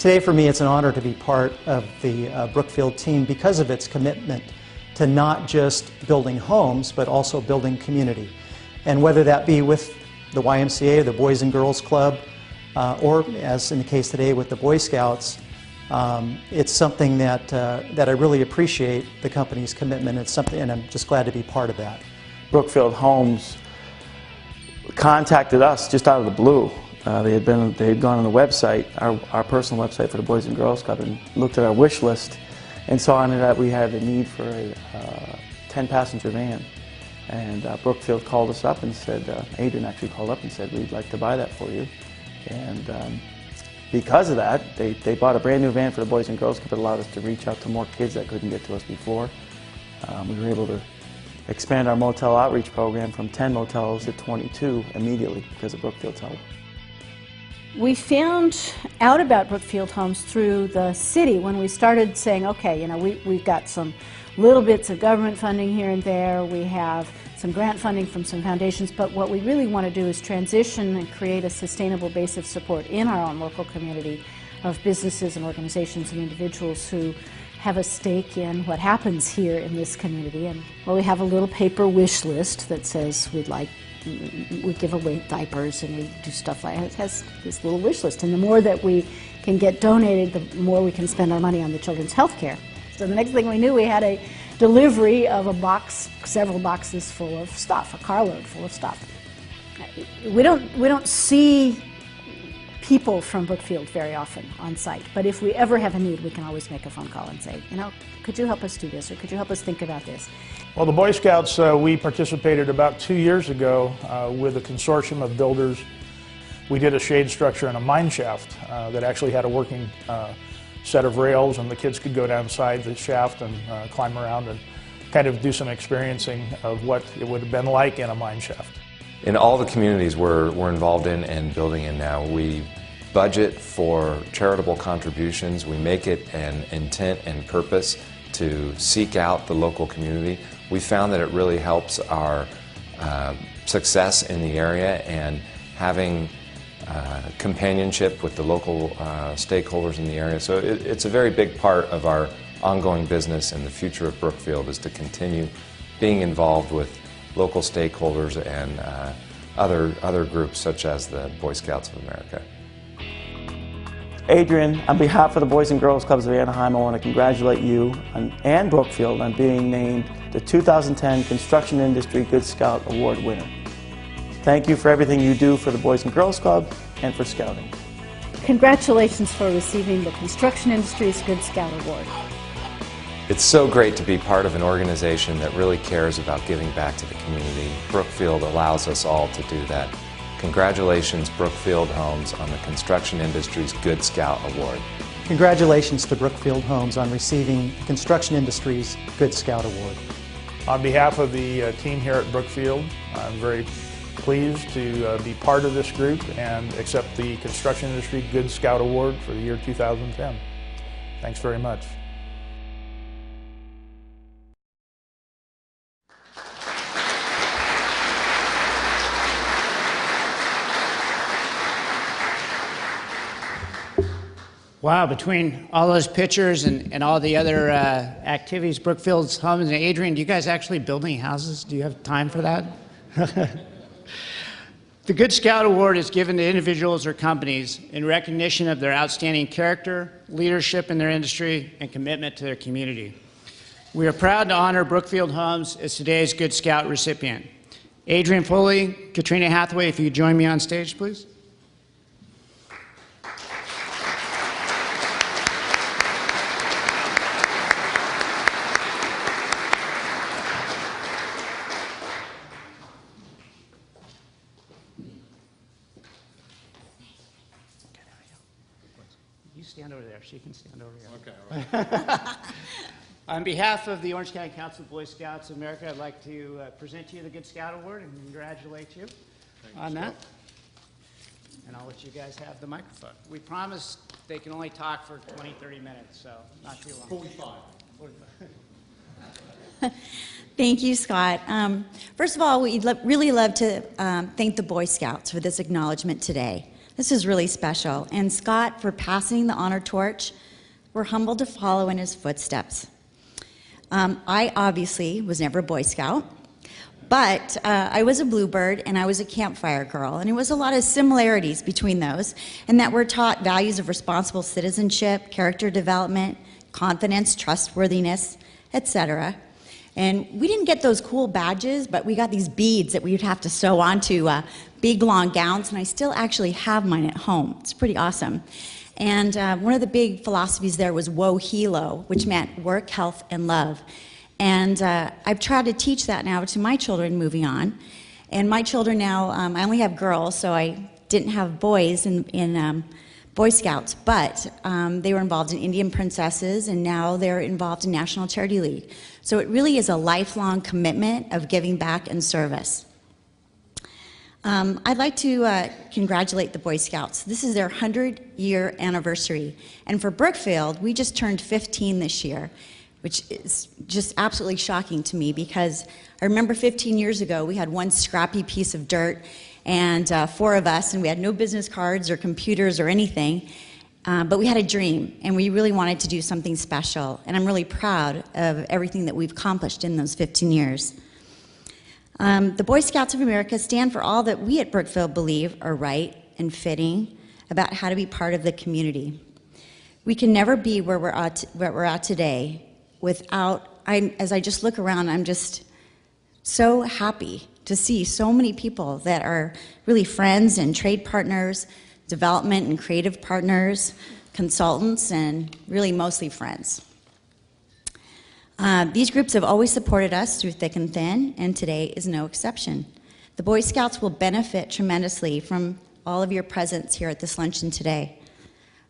Today for me it's an honor to be part of the Brookfield team because of its commitment to not just building homes but also building community. And whether that be with the YMCA, the Boys and Girls Club, or as in the case today with the Boy Scouts, it's something that I really appreciate the company's commitment. It's something, and I'm just glad to be part of that. Brookfield Homes contacted us just out of the blue. They had gone on the website, our personal website for the Boys and Girls Club, and looked at our wish list and saw in it that we had a need for a 10-passenger van. And Brookfield called us up and said, Adrian actually called up and said, we'd like to buy that for you. And because of that, they bought a brand new van for the Boys and Girls Club. It allowed us to reach out to more kids that couldn't get to us before. We were able to expand our motel outreach program from 10 motels to 22 immediately because of Brookfield's help. We found out about Brookfield Homes through the city when we started saying, okay, you know, we've got some little bits of government funding here and there, we have some grant funding from some foundations, but what we really want to do is transition and create a sustainable base of support in our own local community of businesses and organizations and individuals who have a stake in what happens here in this community. And well, we have a little paper wish list that says we give away diapers and we do stuff like that. It has this little wish list, and the more that we can get donated, the more we can spend our money on the children's health care. So the next thing we knew, we had a delivery of a box, several boxes full of stuff, a carload full of stuff. We don't see people from Brookfield very often on site, but if we ever have a need, we can always make a phone call and say, you know, could you help us do this, or could you help us think about this? Well, the Boy Scouts, we participated about 2 years ago with a consortium of builders. We did a shade structure and a mine shaft that actually had a working set of rails, and the kids could go down inside the shaft and climb around and kind of do some experiencing of what it would have been like in a mine shaft. In all the communities we're involved in and building in now, we budget for charitable contributions. We make it an intent and purpose to seek out the local community. We found that it really helps our success in the area, and having companionship with the local stakeholders in the area. So it's a very big part of our ongoing business, and the future of Brookfield is to continue being involved with local stakeholders and other groups such as the Boy Scouts of America. Adrian, on behalf of the Boys and Girls Clubs of Anaheim, I want to congratulate you and Brookfield on being named the 2010 Construction Industry Good Scout Award winner. Thank you for everything you do for the Boys and Girls Club and for scouting. Congratulations for receiving the Construction Industry's Good Scout Award. It's so great to be part of an organization that really cares about giving back to the community. Brookfield allows us all to do that. Congratulations, Brookfield Homes, on the Construction Industry's Good Scout Award. Congratulations to Brookfield Homes on receiving the Construction Industry's Good Scout Award. On behalf of the team here at Brookfield, I'm very pleased to be part of this group and accept the Construction Industry Good Scout Award for the year 2010. Thanks very much. Wow, between all those pictures and all the other activities, Brookfield's Homes, and Adrian, do you guys actually building houses? Do you have time for that? The Good Scout Award is given to individuals or companies in recognition of their outstanding character, leadership in their industry, and commitment to their community. We are proud to honor Brookfield Homes as today's Good Scout recipient. Adrian Foley, Katrina Hathaway, if you could join me on stage, please. You stand over there. She can stand over here. Okay. All right. On behalf of the Orange County Council of Boy Scouts of America, I'd like to present to you the Good Scout Award and congratulate you on that. And I'll let you guys have the microphone. We promise they can only talk for 20, 30 minutes, so not too long. 45. Thank you, Scott. First of all, we'd really love to thank the Boy Scouts for this acknowledgement today. This is really special. And Scott, for passing the honor torch, we're humbled to follow in his footsteps. I obviously was never a Boy Scout, but I was a Bluebird and I was a campfire girl, and there was a lot of similarities between those, and that we're taught values of responsible citizenship, character development, confidence, trustworthiness, etc. And we didn't get those cool badges, but we got these beads that we would have to sew onto big long gowns, and I still actually have mine at home. It's pretty awesome. And one of the big philosophies there was WOHELO, which meant work, health, and love. And I've tried to teach that now to my children moving on. And my children now, I only have girls, so I didn't have boys in Boy Scouts, but they were involved in Indian Princesses, and now they're involved in National Charity League. So it really is a lifelong commitment of giving back and service. I'd like to congratulate the Boy Scouts. This is their 100-year anniversary. And for Brookfield, we just turned 15 this year, which is just absolutely shocking to me, because I remember 15 years ago, we had one scrappy piece of dirt and 4 of us, and we had no business cards or computers or anything, but we had a dream, and we really wanted to do something special. And I'm really proud of everything that we've accomplished in those 15 years. The Boy Scouts of America stand for all that we at Brookfield believe are right and fitting about how to be part of the community. We can never be where we're at today without, as I just look around, I'm just so happy to see so many people that are really friends and trade partners, development and creative partners, consultants, and really mostly friends. These groups have always supported us through thick and thin, and today is no exception. The Boy Scouts will benefit tremendously from all of your presence here at this luncheon today.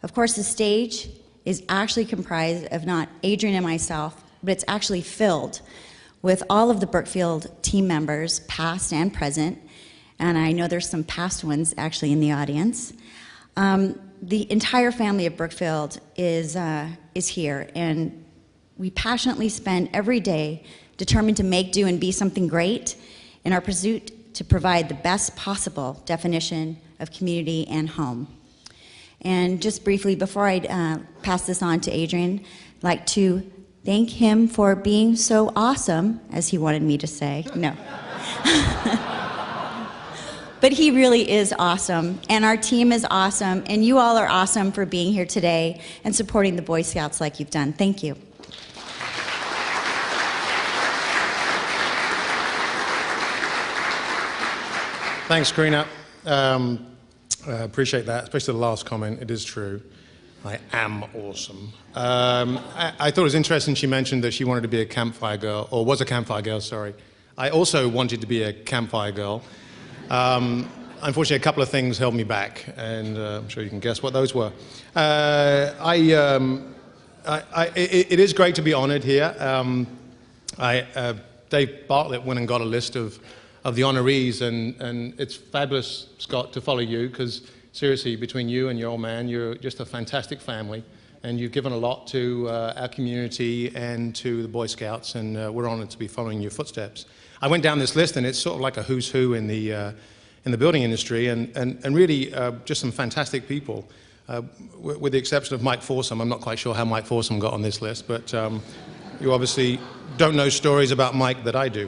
Of course, the stage is actually comprised of not Adrian and myself, but it's actually filled with all of the Brookfield team members, past and present, and I know there's some past ones actually in the audience. The entire family of Brookfield is here, and we passionately spend every day determined to make, do, and be something great in our pursuit to provide the best possible definition of community and home. And just briefly, before I pass this on to Adrian, I'd like to thank him for being so awesome, as he wanted me to say. No. But he really is awesome, and our team is awesome, and you all are awesome for being here today and supporting the Boy Scouts like you've done. Thank you. Thanks, Karina. Appreciate that, especially the last comment. It is true. I am awesome. I thought it was interesting she mentioned that she wanted to be a campfire girl, or was a campfire girl, sorry. I also wanted to be a campfire girl. Unfortunately, a couple of things held me back, and I'm sure you can guess what those were. It is great to be honored here. Dave Bartlett went and got a list of the honorees, and it's fabulous, Scott, to follow you, because seriously, between you and your old man, you're just a fantastic family, and you've given a lot to our community and to the Boy Scouts, and we're honored to be following your footsteps. I went down this list, and it's sort of like a who's who in the building industry, and really just some fantastic people, with the exception of Mike Forsum. I'm not quite sure how Mike Forsum got on this list, but you obviously don't know stories about Mike that I do.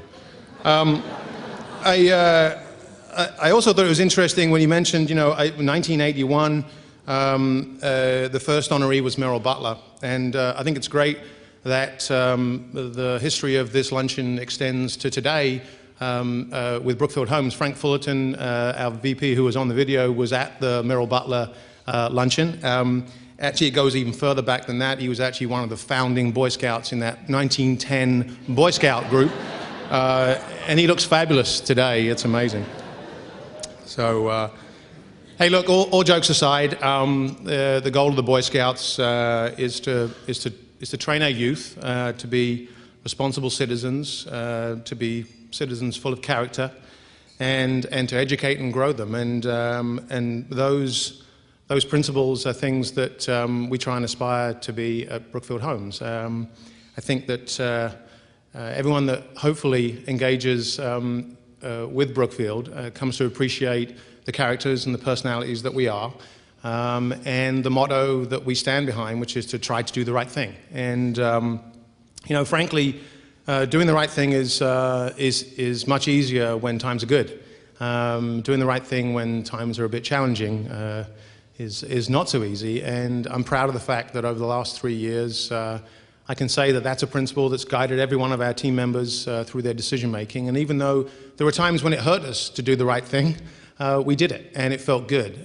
I also thought it was interesting when you mentioned, 1981, the first honoree was Merrill Butler, and I think it's great that the history of this luncheon extends to today with Brookfield Homes. Frank Fullerton, our VP who was on the video, was at the Merrill Butler luncheon. Actually, it goes even further back than that. He was actually one of the founding Boy Scouts in that 1910 Boy Scout group. And he looks fabulous today. It's amazing. So, hey, look, all jokes aside, the goal of the Boy Scouts is to train our youth to be responsible citizens, to be citizens full of character, and to educate and grow them. And those principles are things that we try and aspire to be at Brookfield Homes. I think that everyone that hopefully engages with Brookfield comes to appreciate the characters and the personalities that we are, and the motto that we stand behind, which is to try to do the right thing. And you know, frankly, doing the right thing is much easier when times are good. Doing the right thing when times are a bit challenging is not so easy. And I'm proud of the fact that over the last 3 years, I can say that that's a principle that's guided every one of our team members through their decision making. And even though there were times when it hurt us to do the right thing, we did it, and it felt good.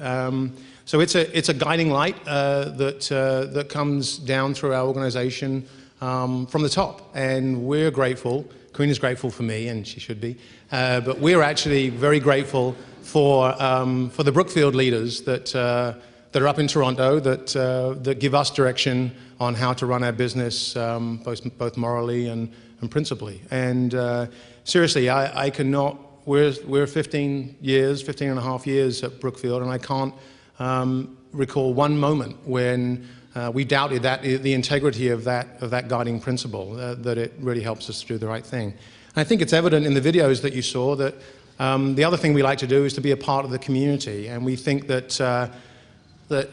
So it's a guiding light that comes down through our organization from the top, and we're grateful. Karina's grateful for me, and she should be, but we're actually very grateful for the Brookfield leaders that are up in Toronto, that give us direction on how to run our business, both morally and principally. And seriously, I cannot. We're 15 and a half years at Brookfield, and I can't recall one moment when we doubted the integrity of that guiding principle, that it really helps us to do the right thing. And I think it's evident in the videos that you saw that the other thing we like to do is to be a part of the community, and we think that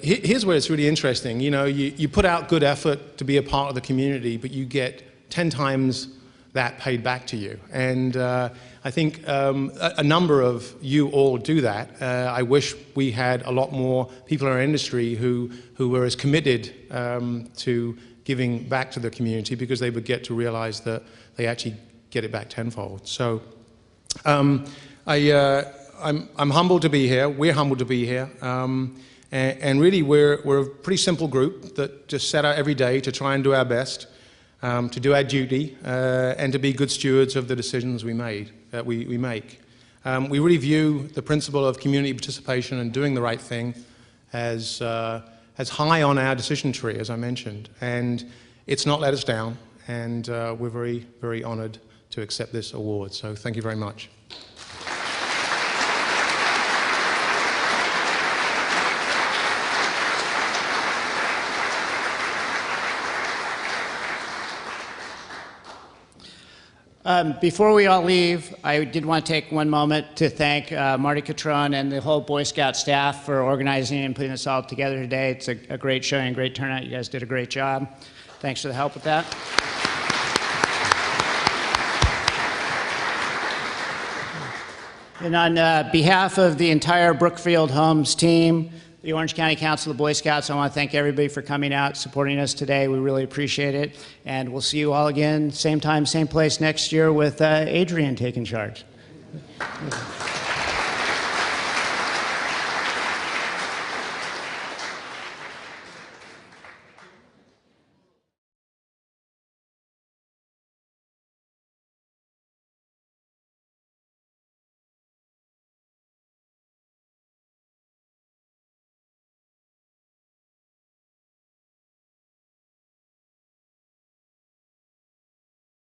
here's where it's really interesting. You know, you put out good effort to be a part of the community, but you get 10 times that paid back to you. And I think a number of you all do that. I wish we had a lot more people in our industry who were as committed to giving back to the community, because they would get to realize that they actually get it back tenfold. So I'm humbled to be here. We're humbled to be here. And really, we're a pretty simple group that just set out every day to try and do our best, to do our duty, and to be good stewards of the decisions we make. We really view the principle of community participation and doing the right thing as high on our decision tree, as I mentioned. And it's not let us down, and we're very, very honored to accept this award. So thank you very much. Before we all leave, I did want to take one moment to thank Marty Catron and the whole Boy Scout staff for organizing and putting this all together today. It's a great show and great turnout. You guys did a great job. Thanks for the help with that. And on behalf of the entire Brookfield Homes team, the Orange County Council of Boy Scouts, I want to thank everybody for coming out, supporting us today. We really appreciate it. And we'll see you all again, same time, same place next year with Adrian taking charge.